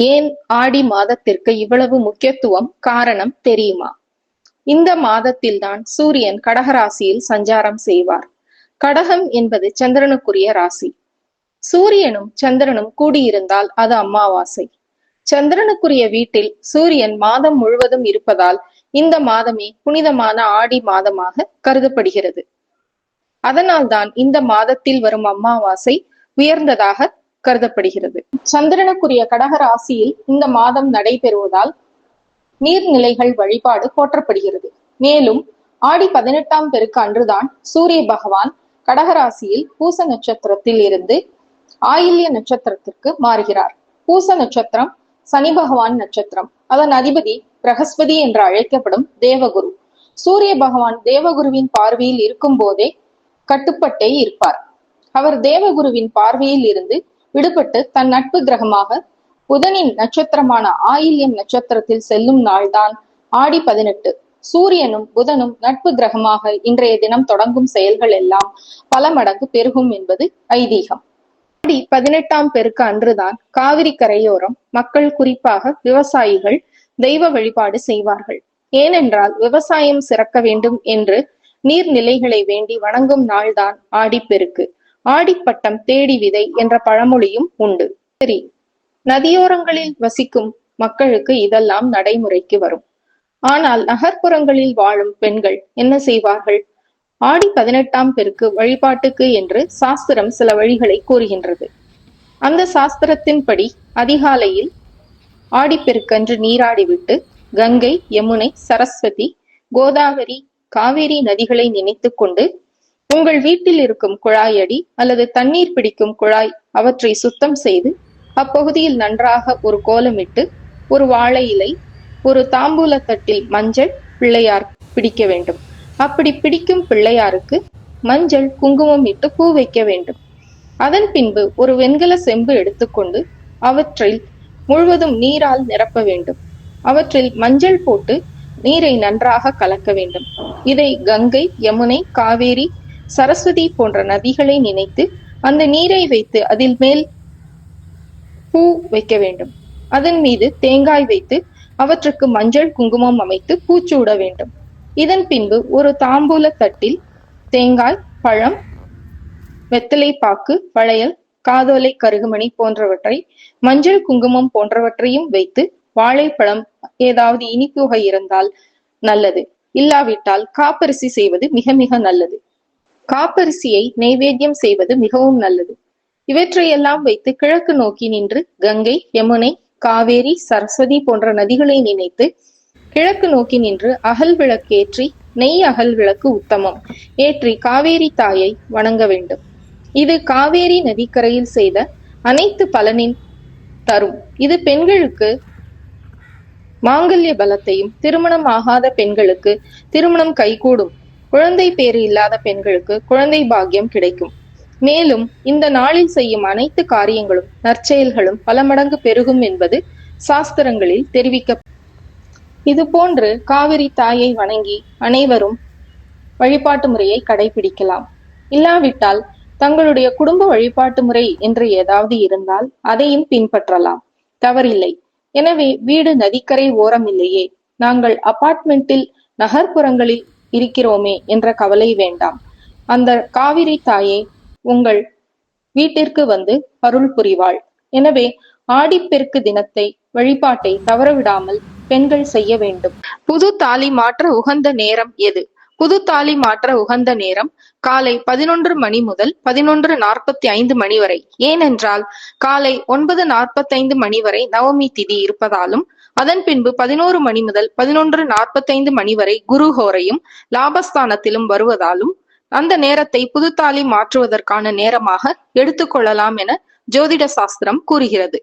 ஏன் ஆடி மாதத்திற்கு இவ்வளவு முக்கியத்துவம் காரணம் தெரியுமா? இந்த மாதத்தில்தான் சூரியன் கடகராசியில் சஞ்சாரம் செய்வார். கடகம் என்பது சந்திரனுக்குரிய ராசி. சூரியனும் சந்திரனும் கூடியிருந்தால் அது அமாவாசை. சந்திரனுக்குரிய வீட்டில் சூரியன் மாதம் முழுவதும் இருப்பதால் இந்த மாதமே புனிதமான ஆடி மாதமாக கருதப்படுகிறது. அதனால்தான் இந்த மாதத்தில் வரும் அமாவாசை உயர்ந்ததாக கருதப்படுகிறது. சந்திரனுக்குரிய கடக ராசியில் இந்த மாதம் நடைபெறுவதால் நீர்நிலைகள் வழிபாடு போற்றப்படுகிறது. மேலும் ஆடி 18ஆம் பெருக்கு அன்றுதான் சூரிய பகவான் கடகராசியில் பூச நட்சத்திரத்தில் இருந்து ஆயில்ய நட்சத்திரத்திற்கு மாறுகிறார். பூச நட்சத்திரம் சனி பகவான் நட்சத்திரம். அதன் அதிபதி பிரகஸ்பதி என்று அழைக்கப்படும் தேவகுரு. சூரிய பகவான் தேவகுருவின் பார்வையில் இருக்கும் போதே கட்டுப்பட்டே இருப்பார். அவர் தேவகுருவின் பார்வையில் இருந்து விடுபட்டு தன் நட்பு கிரகமாக புதனின் நட்சத்திரமான ஆயில்யம் நட்சத்திரத்தில் செல்லும் நாள்தான் ஆடி 18. சூரியனும் புதனும் நட்பு கிரகமாக இன்றைய தினம் தொடங்கும் செயல்கள் எல்லாம் பல மடங்கு பெருகும் என்பது ஐதீகம். ஆடி 18ஆம் பெருக்கு அன்றுதான் காவிரி கரையோரம் மக்கள், குறிப்பாக விவசாயிகள், தெய்வ வழிபாடு செய்வார்கள். ஏனென்றால் விவசாயம் சிறக்க வேண்டும் என்று நீர்நிலைகளை வேண்டி வணங்கும் நாள்தான் ஆடிப்பெருக்கு. ஆடிப்பட்டம் தேடி விதை என்ற பழமொழியும் உண்டு. சரி, நதியோரங்களில் வசிக்கும் மக்களுக்கு இதெல்லாம் நடைமுறைக்கு வரும். ஆனால் நகர்ப்புறங்களில் வாழும் பெண்கள் என்ன செய்வார்கள்? ஆடி 18ஆம் பெருக்கு வழிபாட்டுக்கு என்று சாஸ்திரம் சில வழிகளை கூறுகின்றது. அந்த சாஸ்திரத்தின்படி அதிகாலையில் ஆடிப்பெருக்கன்று நீராடிவிட்டு கங்கை, யமுனை, சரஸ்வதி, கோதாவரி, காவேரி நதிகளை நினைத்து கொண்டு உங்கள் வீட்டில் இருக்கும் குழாயடி அல்லது தண்ணீர் பிடிக்கும் குழாய் அவற்றை சுத்தம் செய்து அப்பகுதியில் நன்றாக ஒரு கோலமிட்டு ஒரு வாழை இலை, ஒரு தாம்பூல தட்டில் மஞ்சள் பிள்ளையார் பிடிக்க வேண்டும். அப்படி பிடிக்கும் பிள்ளையாருக்கு மஞ்சள் குங்குமம் இட்டு பூ வைக்க வேண்டும். அதன் பின்பு ஒரு வெண்கல செம்பு எடுத்துக்கொண்டு அவற்றில் முழுவதும் நீரால் நிரப்ப வேண்டும். அவற்றில் மஞ்சள் போட்டு நீரை நன்றாக கலக்க வேண்டும். இதை கங்கை, யமுனை, காவேரி, சரஸ்வதி போன்ற நதிகளை நினைத்து அந்த நீரை வைத்து அதில் மேல் பூ வைக்க வேண்டும். அதன் மீது தேங்காய் வைத்து அவற்றுக்கு மஞ்சள் குங்குமம் அமைத்து பூச்சூட வேண்டும். இதன் பின்பு ஒரு தாம்பூல தட்டில் தேங்காய், பழம், வெத்தலை பாக்கு, வளையல், காதோலை, கருகுமணி போன்றவற்றை, மஞ்சள் குங்குமம் போன்றவற்றையும் வைத்து வாழைப்பழம், ஏதாவது இனிப்பு வகை இருந்தால் நல்லது. இல்லாவிட்டால் காப்பரிசி செய்வது மிக மிக நல்லது. காப்பரிசியை நைவேத்தியம் செய்வது மிகவும் நல்லது. இவற்றையெல்லாம் வைத்து கிழக்கு நோக்கி நின்று கங்கை, யமுனை, காவேரி, சரஸ்வதி போன்ற நதிகளை நினைத்து கிழக்கு நோக்கி நின்று அகல் விளக்கேற்றி, நெய் அகல் விளக்கு உத்தமம் ஏற்றி காவேரி தாயை வணங்க வேண்டும். இது காவேரி நதிக்கரையில் செய்த அனைத்து பலனின் தரும். இது பெண்களுக்கு மாங்கல்ய பலத்தையும், திருமணம் ஆகாத பெண்களுக்கு திருமணம் கைகூடும், குழந்தை பேறு இல்லாத பெண்களுக்கு குழந்தை பாக்கியம் கிடைக்கும். மேலும் இந்த நாளில் செய்யும் அனைத்து காரியங்களும், நற்செயல்களும் பல மடங்கு பெருகும் என்பது சாஸ்திரங்களில் தெரிவிக்க. இது போன்று காவிரி தாயை வணங்கி அனைவரும் வழிபாட்டு முறையை கடைபிடிக்கலாம். இல்லாவிட்டால் தங்களுடைய குடும்ப வழிபாட்டு முறை என்று ஏதாவது இருந்தால் அதையும் பின்பற்றலாம், தவறில்லை. எனவே வீடு நதிக்கரை ஓரம் இல்லையே, நாங்கள் அபார்ட்மெண்டில் நகர்ப்புறங்களில் இருக்கிறோமே என்ற கவலை வேண்டாம். அந்த காவிரி தாயே உங்கள் வீட்டிற்கு வந்து அருள் புரிவாள். எனவே ஆடிப்பெருக்கு தினத்தை, வழிபாட்டை தவறவிடாமல் பெண்கள் செய்ய வேண்டும். புது தாலி மாற்ற உகந்த நேரம் எது? புது தாலி மாற்ற உகந்த நேரம் காலை 11 மணி முதல் 11:45 மணி வரை. ஏனென்றால் காலை 9:45 மணி வரை நவமி திதி இருப்பதாலும், அதன் பின்பு 11 மணி முதல் 11:45 மணி வரை குருஹோரையும் லாபஸ்தானத்திலும் வருவதாலும் அந்த நேரத்தை புதுத்தாலி மாற்றுவதற்கான நேரமாக எடுத்துக்கொள்ளலாம் என ஜோதிட சாஸ்திரம் கூறுகிறது.